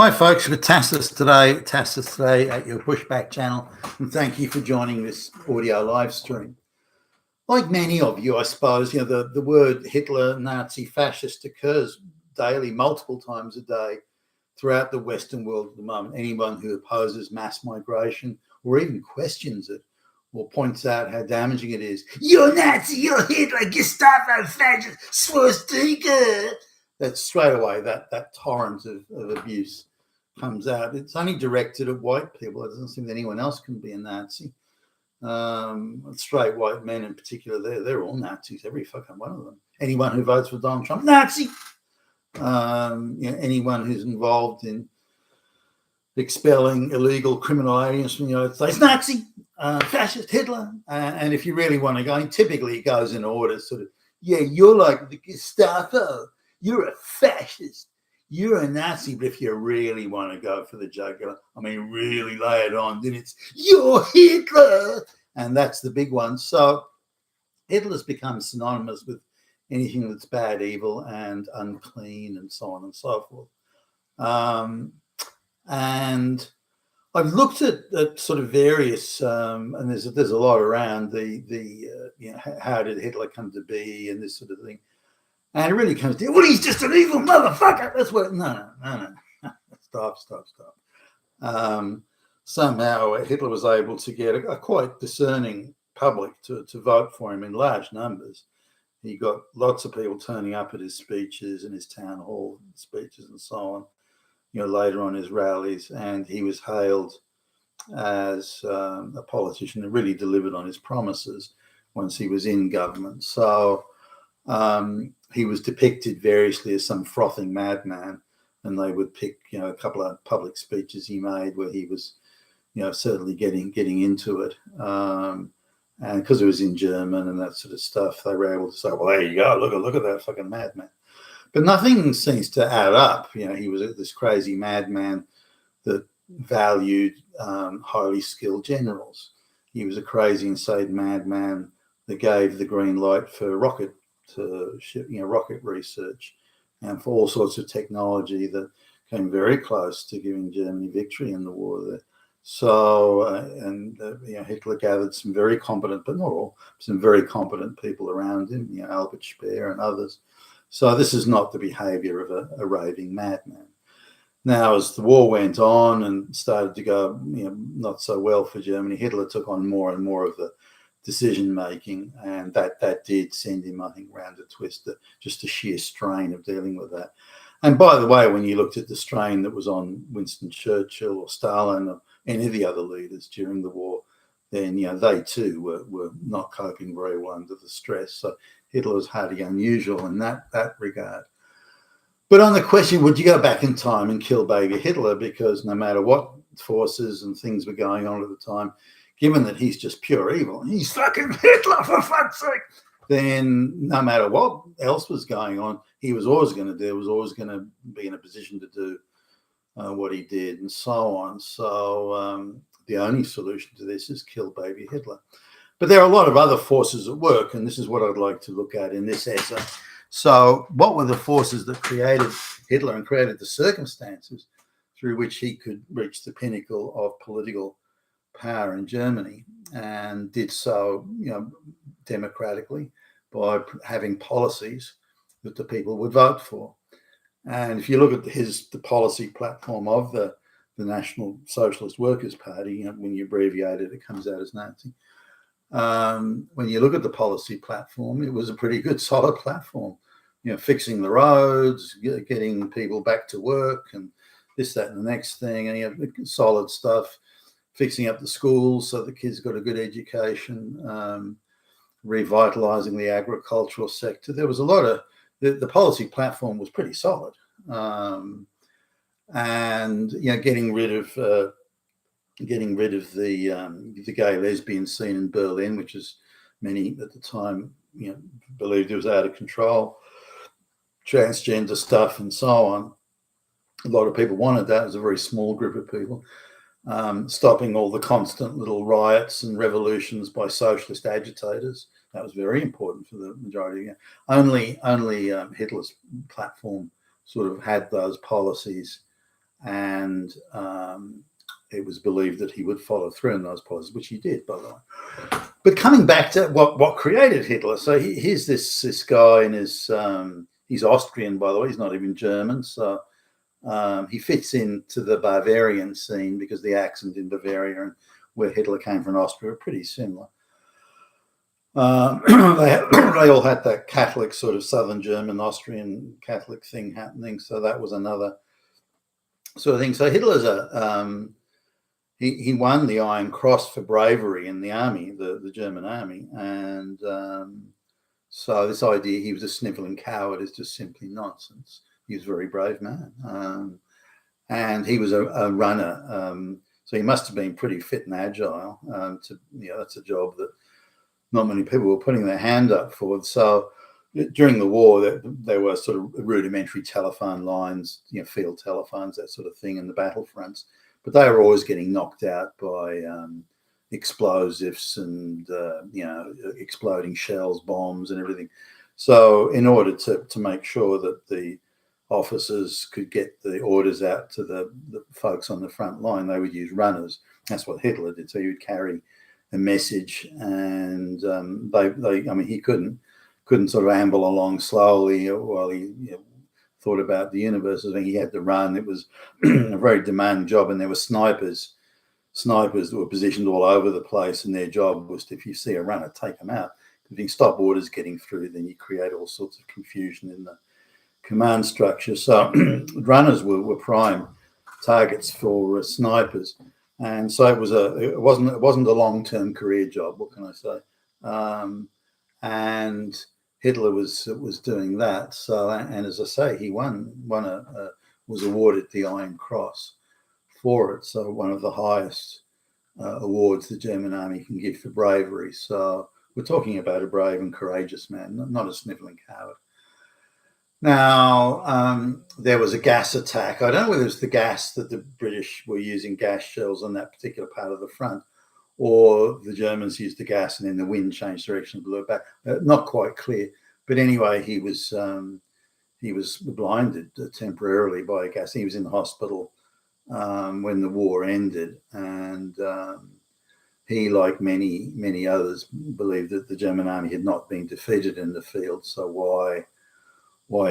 Hi, folks. With Tassus today at your Pushback channel, and thank you for joining this audio live stream. Like many of you, I suppose, the word Hitler, Nazi, fascist occurs daily, multiple times a day throughout the Western world at the moment. Anyone who opposes mass migration or even questions it or points out how damaging it is. You're Nazi, you're Hitler, Gestapo, fascist, swastika. That's straight away that torrent of abuse comes out. It's only directed at white people. It doesn't seem that anyone else can be a Nazi. Straight white men in particular, they're all Nazis, every fucking one of them. Anyone who votes for Donald Trump, Nazi. Anyone who's involved in expelling illegal criminal aliens from the United States, Nazi, fascist, Hitler. And if you really want to go, typically it goes in order, sort of, you're like the Gestapo, you're a fascist, you're a Nazi. But if you really want to go for the jugular, really lay it on, then it's, you're Hitler. And that's the big one. So Hitler's become synonymous with anything that's bad, evil, and unclean, and so on and so forth. And I've looked at sort of various, and there's a lot around how did Hitler come to be and this sort of thing. And it really comes to, well, he's just an evil motherfucker. That's what, no. Stop. Somehow Hitler was able to get a quite discerning public to vote for him in large numbers. He got lots of people turning up at his speeches and his town hall speeches and so on, later on his rallies. And he was hailed as a politician who really delivered on his promises once he was in government. So he was depicted variously as some frothing madman, and they would pick, a couple of public speeches he made where he was, certainly getting into it. And because it was in German and that sort of stuff, they were able to say, well, there you go, look at that fucking madman. But nothing seems to add up. He was this crazy madman that valued highly skilled generals. He was a crazy, insane madman that gave the green light for rocket research and for all sorts of technology that came very close to giving Germany victory in the war there. So, Hitler gathered some very competent, but not all, some very competent people around him, Albert Speer and others. So this is not the behavior of a raving madman. Now, as the war went on and started to go, not so well for Germany, Hitler took on more and more of the decision making, and that did send him, I think, round a twist, just a sheer strain of dealing with that. And by the way, when you looked at the strain that was on Winston Churchill or Stalin or any of the other leaders during the war, then they too were not coping very well under the stress. So Hitler was hardly unusual in that regard. But on the question, would you go back in time and kill baby Hitler? Because no matter what forces and things were going on at the time, given that he's just pure evil, he's fucking Hitler for fuck's sake, then no matter what else was going on, he was always going to be in a position to do what he did and so on. So the only solution to this is kill baby Hitler. But there are a lot of other forces at work, and this is what I'd like to look at in this essay. So what were the forces that created Hitler and created the circumstances through which he could reach the pinnacle of political power in Germany, and did so, democratically by having policies that the people would vote for? And if you look at the policy platform of the National Socialist Workers' Party, when you abbreviate it, it comes out as Nazi. When you look at the policy platform, it was a pretty good, solid platform. Fixing the roads, getting people back to work, and this, that, and the next thing, and solid stuff. Fixing up the schools so the kids got a good education, revitalizing the agricultural sector. There was a lot of the policy platform was pretty solid, and getting rid of the gay lesbian scene in Berlin, which is many at the time believed it was out of control, transgender stuff and so on. A lot of people wanted that. It was a very small group of people. Stopping all the constant little riots and revolutions by socialist agitators. That was very important for the majority. Only Hitler's platform sort of had those policies and it was believed that he would follow through in those policies, which he did, by the way. But coming back to what created Hitler, so here's this guy, and he's Austrian, by the way. He's not even German, so he fits into the Bavarian scene because the accent in Bavaria and where Hitler came from, Austria, are pretty similar. They all had that Catholic sort of Southern German, Austrian Catholic thing happening, so that was another sort of thing. So Hitler's he won the Iron Cross for bravery in the army, the German army, and so this idea he was a sniveling coward is just simply nonsense. He was a very brave man, and he was a runner, so he must have been pretty fit and agile. That's a job that not many people were putting their hand up for. So during the war, there were sort of rudimentary telephone lines, field telephones, that sort of thing, in the battlefronts. But they were always getting knocked out by explosives and exploding shells, bombs, and everything. So in order to make sure that the officers could get the orders out to the folks on the front line, they would use runners. That's what Hitler did. So he would carry a message, and he couldn't sort of amble along slowly while he thought about the universe. I think he had to run. It was a very demanding job, and there were snipers that were positioned all over the place, and their job was to, if you see a runner, take them out. If you stop orders getting through, then you create all sorts of confusion in the command structure. So runners were prime targets for snipers. And so it wasn't a long-term career job. What can I say? And Hitler was doing that. So, and as I say, he was awarded the Iron Cross for it. So one of the highest awards the German army can give for bravery. So we're talking about a brave and courageous man, not a sniveling coward. Now, there was a gas attack. I don't know whether it was the gas that the British were using, gas shells on that particular part of the front, or the Germans used the gas and then the wind changed direction and blew it back. Not quite clear. But anyway, he was blinded temporarily by a gas. He was in the hospital when the war ended, and he, like many others, believed that the German army had not been defeated in the field. So why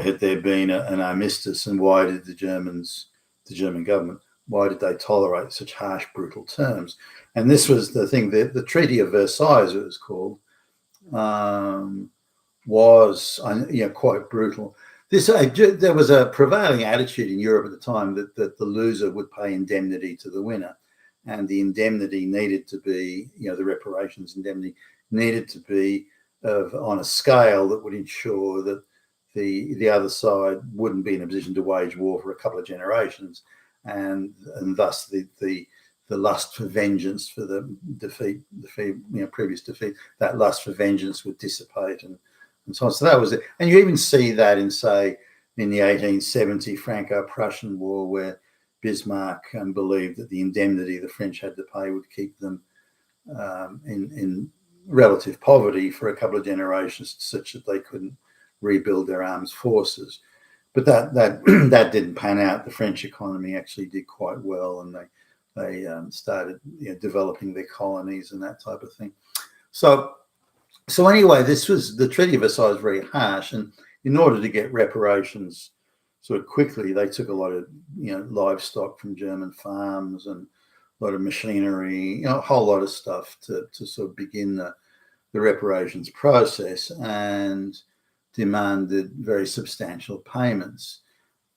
had there been an armistice, and why did the German government, why did they tolerate such harsh, brutal terms? And this was the thing, the Treaty of Versailles, it was called, was quite brutal. There was a prevailing attitude in Europe at the time that the loser would pay indemnity to the winner, and the indemnity needed to be, the reparations indemnity needed to be on a scale that would ensure that the other side wouldn't be in a position to wage war for a couple of generations, and thus the lust for vengeance for the previous defeat, that lust for vengeance would dissipate and so on. So that was it. And you even see that in the 1870 Franco-Prussian War, where Bismarck believed that the indemnity the French had to pay would keep them in relative poverty for a couple of generations, such that they couldn't rebuild their armed forces. But that didn't pan out. The French economy actually did quite well, and they started developing their colonies and that type of thing. So anyway, this was the Treaty of Versailles was very harsh, and in order to get reparations sort of quickly, they took a lot of livestock from German farms and a lot of machinery, a whole lot of stuff to sort of begin the reparations process, and demanded very substantial payments.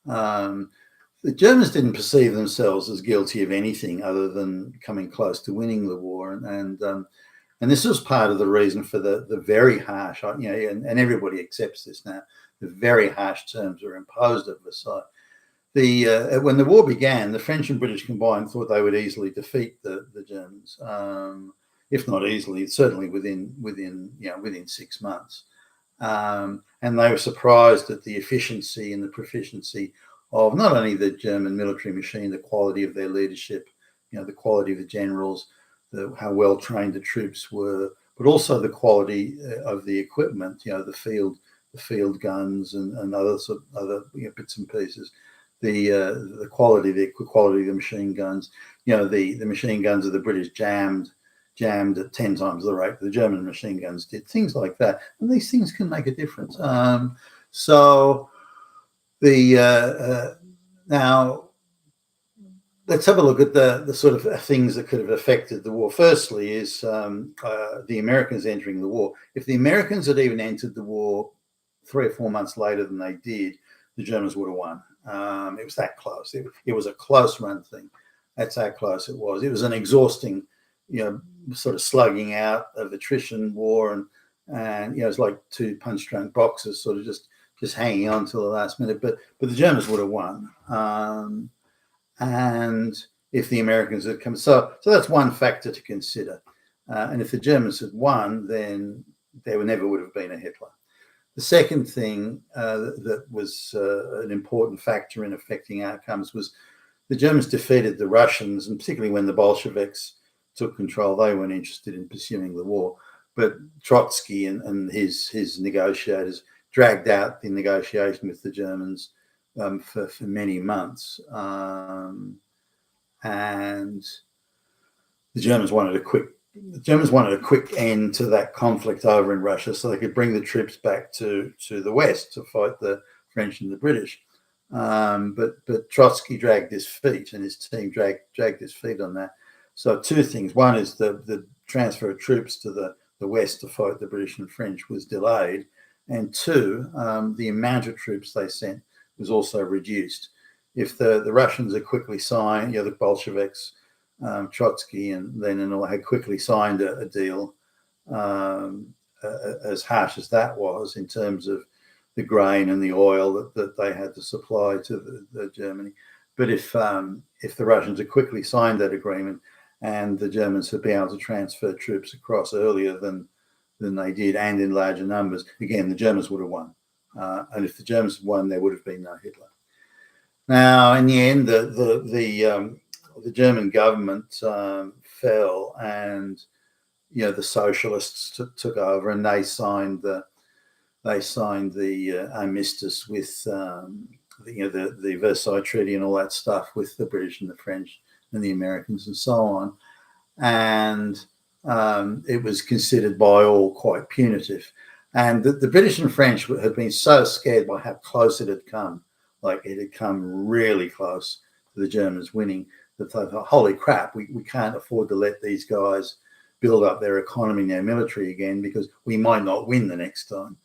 The Germans didn't perceive themselves as guilty of anything other than coming close to winning the war, and this was part of the reason for the very harsh, and everybody accepts this now, the very harsh terms were imposed at Versailles. When the war began, the French and British combined thought they would easily defeat the Germans, if not easily, certainly within 6 months. And they were surprised at the efficiency and the proficiency of not only the German military machine, the quality of their leadership, the quality of the generals, how well trained the troops were, but also the quality of the equipment, the field guns and other bits and pieces. the quality of the machine guns. The machine guns of the British jammed at 10 times the rate the German machine guns did. Things like that, and these things can make a difference. So the now let's have a look at the sort of things that could have affected the war. Firstly is the Americans entering the war. If the Americans had even entered the war 3 or 4 months later than they did, the Germans would have won. It was that close. It was a close run thing. That's how close it was. It was an exhausting, sort of slugging out of attrition war, and it's like two punch-drunk boxers sort of just hanging on till the last minute. But the Germans would have won. And if the Americans had come, so that's one factor to consider. And if the Germans had won, then there never would have been a Hitler. The second thing that was an important factor in affecting outcomes was the Germans defeated the Russians, and particularly when the Bolsheviks took control, they weren't interested in pursuing the war. But Trotsky and his negotiators dragged out the negotiation with the Germans for many months, and the Germans wanted a quick end to that conflict over in Russia, so they could bring the troops back to the west to fight the French and the British. But Trotsky dragged his feet, and his team dragged his feet on that. So two things: one is the transfer of troops to the west to fight the British and French was delayed, and two, the amount of troops they sent was also reduced. If the Russians had quickly signed, the Bolsheviks, Trotsky and Lenin all had quickly signed a deal, as harsh as that was in terms of the grain and the oil that they had to supply to the Germany. But if the Russians had quickly signed that agreement and the Germans had been able to transfer troops across earlier than they did and in larger numbers, again, the Germans would have won. And if the Germans had won, there would have been no Hitler. Now, in the end, the German government fell, and the socialists took over, and they signed the armistice with the Versailles Treaty and all that stuff with the British and the French and the Americans and so on, and it was considered by all quite punitive. And the British and French had been so scared by how close it had come, like it had come really close to the Germans winning, that they thought, holy crap, we can't afford to let these guys build up their economy and their military again, because we might not win the next time.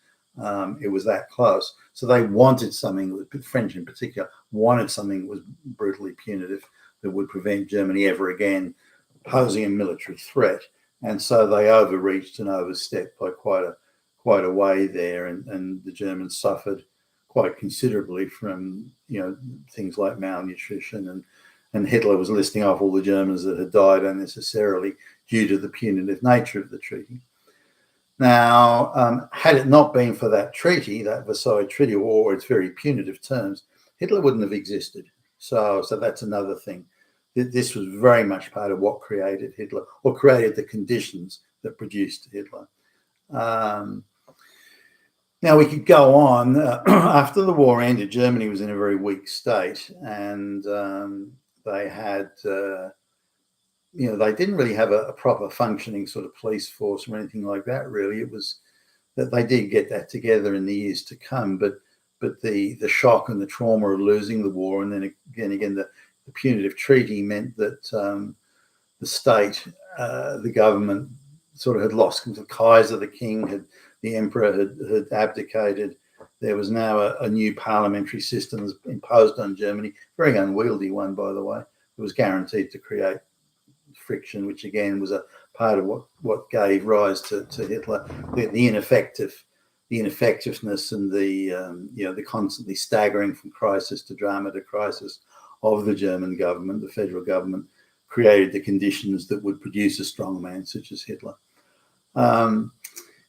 It was that close. So they wanted something, the French in particular, wanted something that was brutally punitive, that would prevent Germany ever again posing a military threat. And so they overreached and overstepped by quite a way there, and the Germans suffered quite considerably from things like malnutrition, and Hitler was listing off all the Germans that had died unnecessarily due to the punitive nature of the treaty. Now, had it not been for that treaty, that Versailles Treaty, or its very punitive terms, Hitler wouldn't have existed. So that's another thing. This was very much part of what created Hitler, or created the conditions that produced Hitler. Now, we could go on. After the war ended, Germany was in a very weak state, and they had, they didn't really have a proper functioning sort of police force or anything like that, really. It was that they did get that together in the years to come, but the shock and the trauma of losing the war, and then again the punitive treaty meant that the state, the government, sort of had lost. The Kaiser, the king, the emperor had abdicated. There was now a new parliamentary system imposed on Germany, very unwieldy one, by the way. It was guaranteed to create friction, which again was a part of what gave rise to Hitler. The ineffectiveness and the constantly staggering from crisis to drama to crisis of the German government, the federal government, created the conditions that would produce a strong man such as Hitler.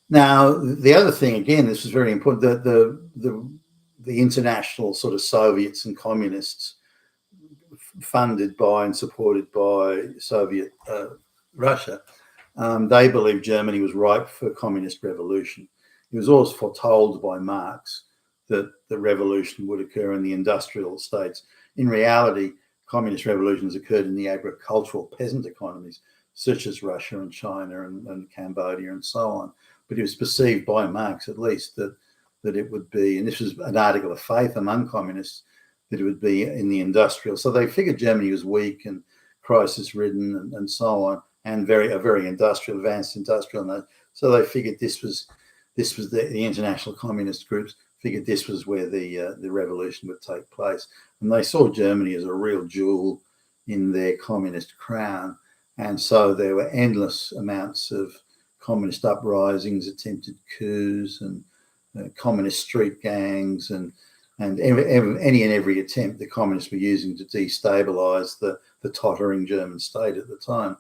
Now, the other thing, again, this was very important, the international sort of Soviets and communists, funded by and supported by Soviet Russia, they believed Germany was ripe for communist revolution. It was always foretold by Marx that the revolution would occur in the industrial states. In reality, communist revolutions occurred in the agricultural peasant economies, such as Russia and China and Cambodia and so on. But it was perceived by Marx, at least, that it would be, and this was an article of faith among communists, that it would be in the industrial. So they figured Germany was weak and crisis-ridden and so on, and a very industrial, advanced industrial. So they figured this was the international communist groups figured this was where the revolution would take place, and they saw Germany as a real jewel in their communist crown. And so there were endless amounts of communist uprisings, attempted coups, and communist street gangs, and any and every attempt the communists were using to destabilize the tottering German state at the time.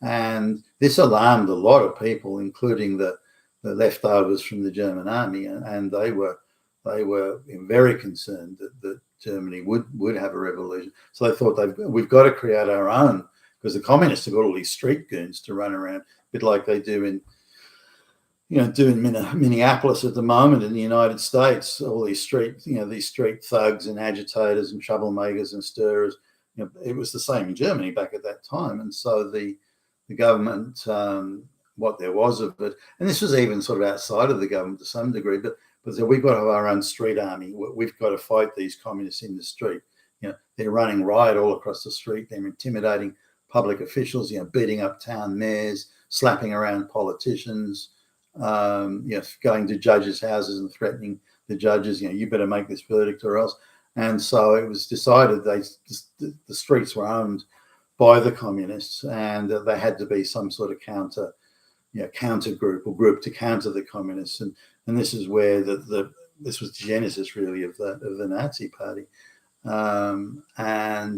And this alarmed a lot of people, including the leftovers from the German army, and they were very concerned that Germany would have a revolution. So they thought we've got to create our own, because the communists have got all these street goons to run around, a bit like they do in Minneapolis at the moment in the United States. All these street thugs and agitators and troublemakers and stirrers. It was the same in Germany back at that time, and so the government, what there was of it, and this was even sort of outside of the government to some degree, but we've got to have our own street army. We've got to fight these communists in the street. They're running riot all across the street. They're intimidating public officials. Beating up town mayors, slapping around politicians. Going to judges' houses and threatening the judges. You better make this verdict or else. And so it was decided the streets were owned by the communists, and there had to be some sort of counter group or group to counter the communists. And this is where this was the genesis really of the Nazi Party. And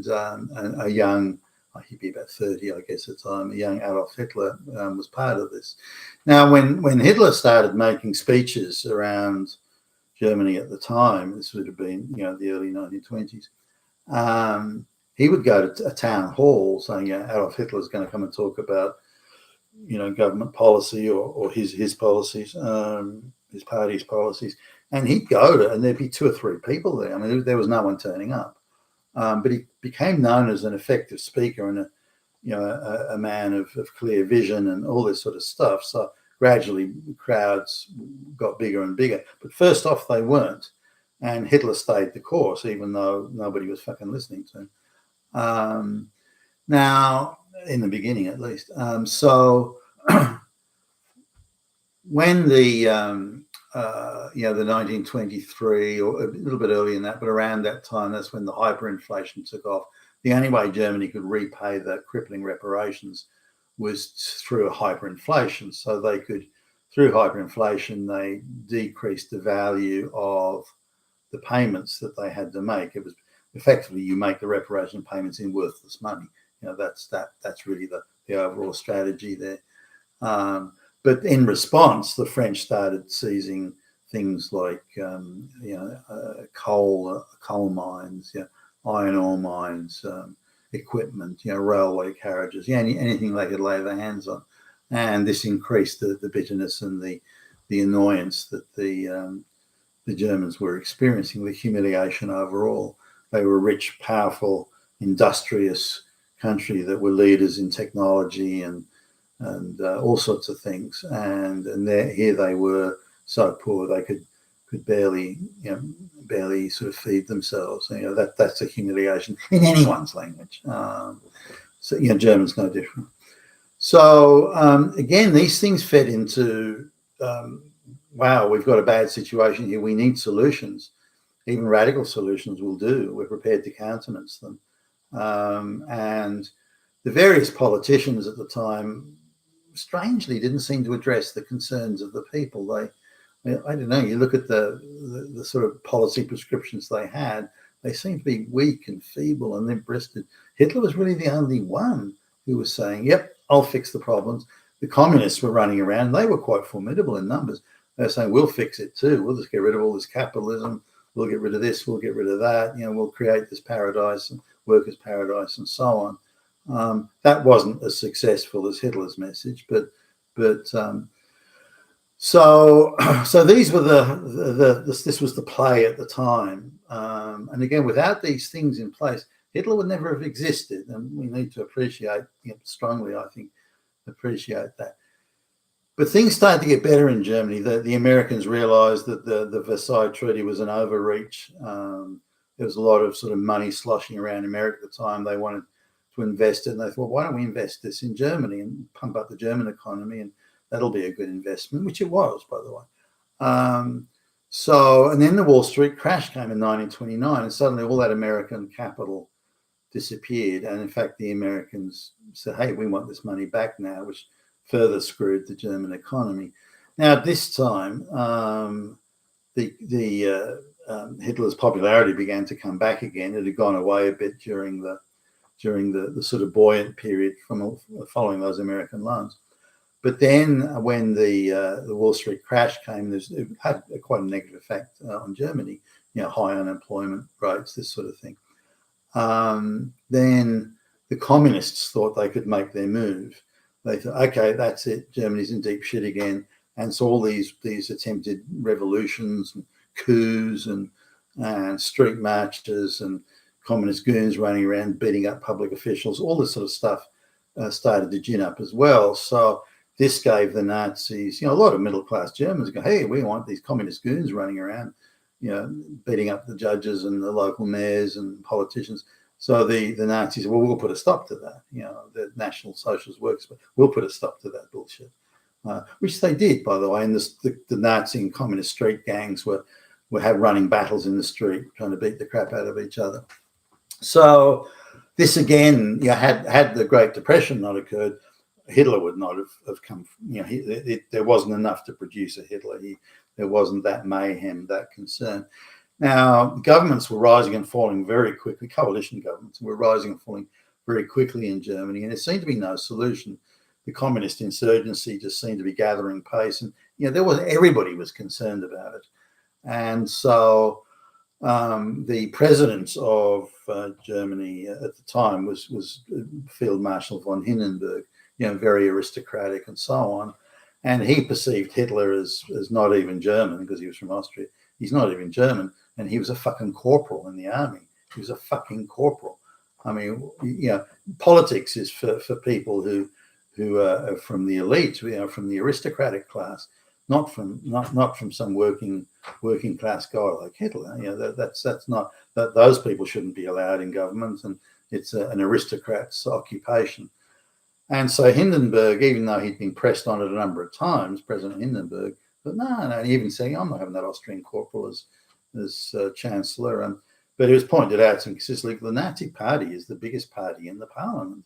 a young, he'd be about 30, I guess, at the time, a young Adolf Hitler was part of this. Now, when Hitler started making speeches around Germany at the time, this would have been, the early 1920s, he would go to a town hall saying, Adolf Hitler is going to come and talk about, government policy or his policies, his party's policies. And he'd go and there'd be 2 or 3 people there. I mean, there was no one turning up. But he became known as an effective speaker and a man of clear vision and all this sort of stuff. So gradually crowds got bigger and bigger. But first off, they weren't. And Hitler stayed the course, even though nobody was fucking listening to him. Now, in the beginning at least. So when the 1923, or a little bit earlier than that, but around that time, that's when the hyperinflation took off. The only way Germany could repay the crippling reparations was through a hyperinflation. So they could, through hyperinflation, they decreased the value of the payments that they had to make. It was effectively, you make the reparation payments in worthless money. That's really the overall strategy there. But in response, the French started seizing things like coal mines, iron ore mines, equipment, railway carriages, anything they could lay their hands on, and this increased the bitterness and the annoyance that the Germans were experiencing, the humiliation overall. They were a rich, powerful, industrious country that were leaders in technology and all sorts of things, and here they were so poor they could barely sort of feed themselves. That's a humiliation in anyone's language. So German's no different. So again, these things fed into wow, we've got a bad situation here. We need solutions. Even radical solutions will do. We're prepared to countenance them. And the various politicians at the time strangely didn't seem to address the concerns of the people. I don't know, you look at the sort of policy prescriptions they had, they seemed to be weak and feeble and limp-wristed. Hitler was really the only one who was saying, yep, I'll fix the problems. The communists were running around. They were quite formidable in numbers. They were saying, we'll fix it too. We'll just get rid of all this capitalism. We'll get rid of this. We'll get rid of that. We'll create this paradise and workers' paradise and so on. That wasn't as successful as Hitler's message, but So, so these were this was the play at the time, and again, without these things in place, Hitler would never have existed, and we need to appreciate, strongly, I think, appreciate that. But things started to get better in Germany. The Americans realised that the Versailles Treaty was an overreach. There was a lot of sort of money sloshing around America at the time. They wanted to invest it, and they thought, why don't we invest this in Germany and pump up the German economy, and that'll be a good investment, which it was, by the way. And then the Wall Street crash came in 1929, and suddenly all that American capital disappeared. And in fact, the Americans said, hey, we want this money back now, which further screwed the German economy. Now, at this time, Hitler's popularity began to come back again. It had gone away a bit during the sort of buoyant period from following those American loans. But then when the Wall Street crash came, it had quite a negative effect on Germany, high unemployment rates, this sort of thing. Then the communists thought they could make their move. They thought, okay, that's it, Germany's in deep shit again. And so all these attempted revolutions and coups and street marches and communist goons running around beating up public officials, all this sort of stuff started to gin up as well. So this gave the Nazis, a lot of middle-class Germans go, hey, we want these communist goons running around, beating up the judges and the local mayors and politicians. So the Nazis said, well, we'll put a stop to that. The National Socialist Works, we'll put a stop to that bullshit, which they did, by the way. And the Nazi and communist street gangs were running battles in the street, trying to beat the crap out of each other. So this again, had the Great Depression not occurred, Hitler would not have come. There wasn't enough to produce a Hitler. There wasn't that mayhem, that concern. Now, governments were rising and falling very quickly. Coalition governments were rising and falling very quickly in Germany, and there seemed to be no solution. The communist insurgency just seemed to be gathering pace, and everybody was concerned about it. And so the president of Germany at the time was Field Marshal von Hindenburg, very aristocratic and so on. And he perceived Hitler as not even German because he was from Austria. He's not even German, and he was a fucking corporal in the army. He was a fucking corporal. I mean, politics is for people who are from the elite, from the aristocratic class, not from some working class guy like Hitler. That's not that. Those people shouldn't be allowed in government, and it's an aristocrat's occupation. And so Hindenburg, even though he'd been pressed on it a number of times, President Hindenburg, but no, he even saying, I'm not having that Austrian corporal as chancellor. But it was pointed out consistently, the Nazi party is the biggest party in the parliament.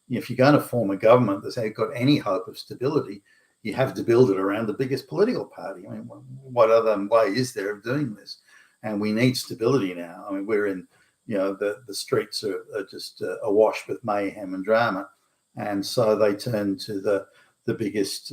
If you're going to form a government that's got any hope of stability, you have to build it around the biggest political party. I mean, what other way is there of doing this? And we need stability now. I mean, we're in, the streets are just awash with mayhem and drama. And so they turned to the biggest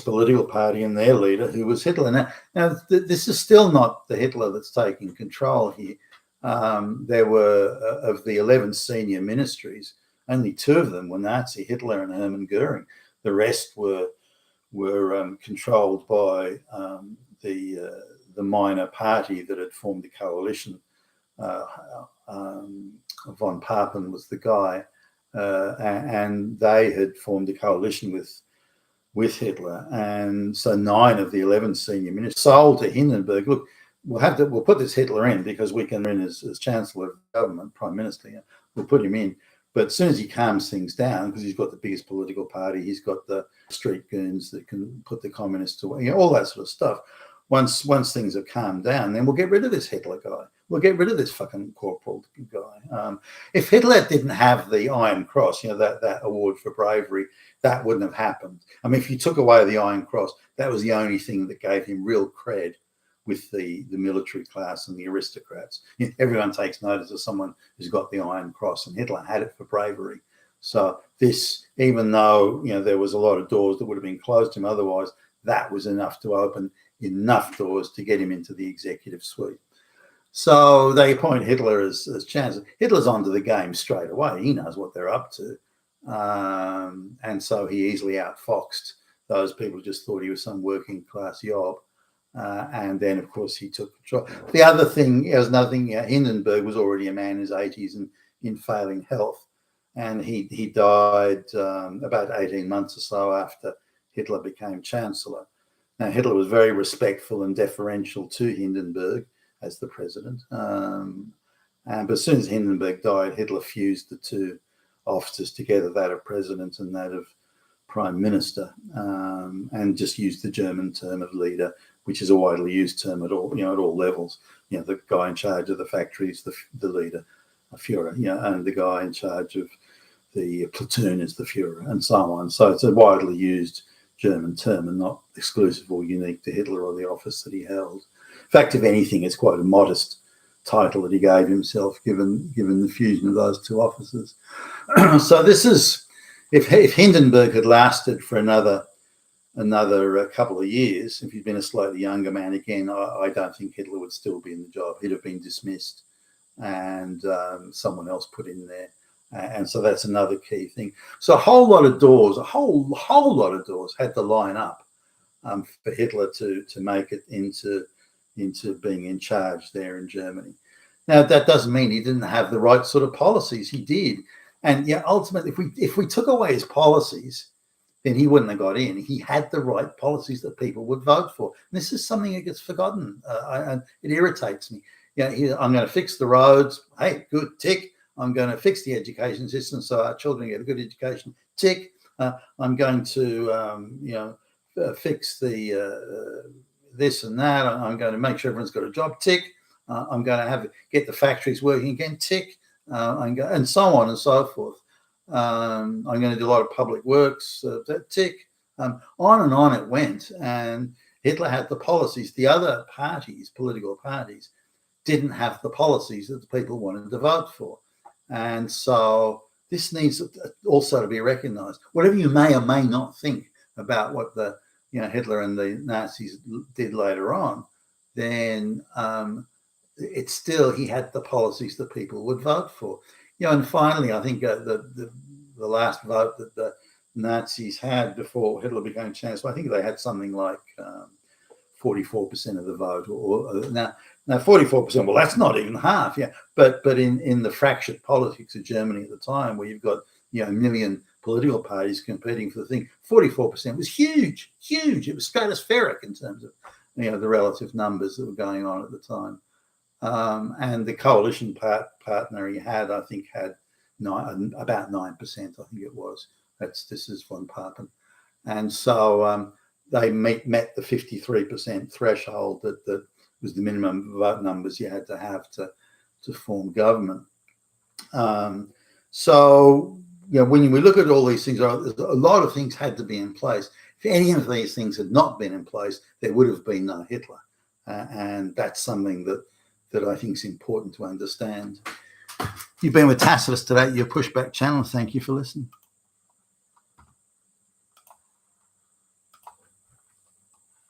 political party and their leader, who was Hitler. Now this is still not the Hitler that's taking control here. There were of the 11 senior ministries, only 2 of them were Nazi, Hitler and Hermann Goering. The rest were controlled by the minor party that had formed the coalition. Von Papen was the guy. And they had formed a coalition with Hitler, and so 9 of the 11 senior ministers sold to Hindenburg. Look, we'll put this Hitler in because we can win as chancellor of government, prime minister. We'll put him in, but as soon as he calms things down, because he's got the biggest political party, he's got the street goons that can put the communists away, all that sort of stuff. Once things have calmed down, then we'll get rid of this Hitler guy. We'll get rid of this fucking corporal guy. If Hitler didn't have the Iron Cross, that award for bravery, that wouldn't have happened. I mean, if you took away the Iron Cross, that was the only thing that gave him real cred with the military class and the aristocrats. Everyone takes notice of someone who's got the Iron Cross, and Hitler had it for bravery. So this, even though there was a lot of doors that would have been closed to him otherwise, that was enough to open enough doors to get him into the executive suite. So they appoint Hitler as chancellor. Hitler's onto the game straight away. He knows what they're up to. And so he easily outfoxed those people just thought he was some working class yob. And then, of course, he took control. The other thing, there's another thing, Hindenburg was already a man in his 80s and in failing health. And he died about 18 months or so after Hitler became chancellor. Now, Hitler was very respectful and deferential to Hindenburg as the president. But as soon as Hindenburg died, Hitler fused the two offices together, that of president and that of prime minister, and just used the German term of leader, which is a widely used term at all, at all levels. The guy in charge of the factories, the leader, a Führer, and the guy in charge of the platoon is the Führer, and so on. So it's a widely used German term and not exclusive or unique to Hitler or the office that he held. In fact, if anything, it's quite a modest title that he gave himself, given the fusion of those two offices. So this is, if Hindenburg had lasted for another couple of years, if he'd been a slightly younger man again, I don't think Hitler would still be in the job. He'd have been dismissed and someone else put in there. And so that's another key thing. So a whole lot of doors had to line up for Hitler to make it into being in charge there in Germany. Now, that doesn't mean he didn't have the right sort of policies. He did. And ultimately, if we took away his policies, then he wouldn't have got in. He had the right policies that people would vote for. And this is something that gets forgotten. And it irritates me. I'm going to fix the roads. Hey, good, tick. I'm going to fix the education system so our children get a good education. Tick. I'm going to, fix the this and that. I'm going to make sure everyone's got a job. Tick. I'm going to get the factories working again. Tick. And so on and so forth. I'm going to do a lot of public works. Tick. On and on it went. And Hitler had the policies. The other parties, political parties, didn't have the policies that the people wanted to vote for. And so this needs also to be recognized. Whatever you may or may not think about what the Hitler and the Nazis did later on, then it's still, he had the policies that people would vote for. And finally, I think the last vote that the Nazis had before Hitler became chancellor, I think they had something like 44% of the vote. Now 44%, well, that's not even half, But in the fractured politics of Germany at the time, where you've got a million political parties competing for the thing, 44% was huge. It was stratospheric in terms of the relative numbers that were going on at the time. And the coalition partner he had, I think, had about 9%. I think it was. This is von Papen, and so they met the 53% threshold that was the minimum vote numbers you had to have to form government. So when we look at all these things, a lot of things had to be in place. If any of these things had not been in place, there would have been no Hitler, and that's something that I think is important to understand. You've been with Tacitus today, your Pushback channel. Thank you for listening.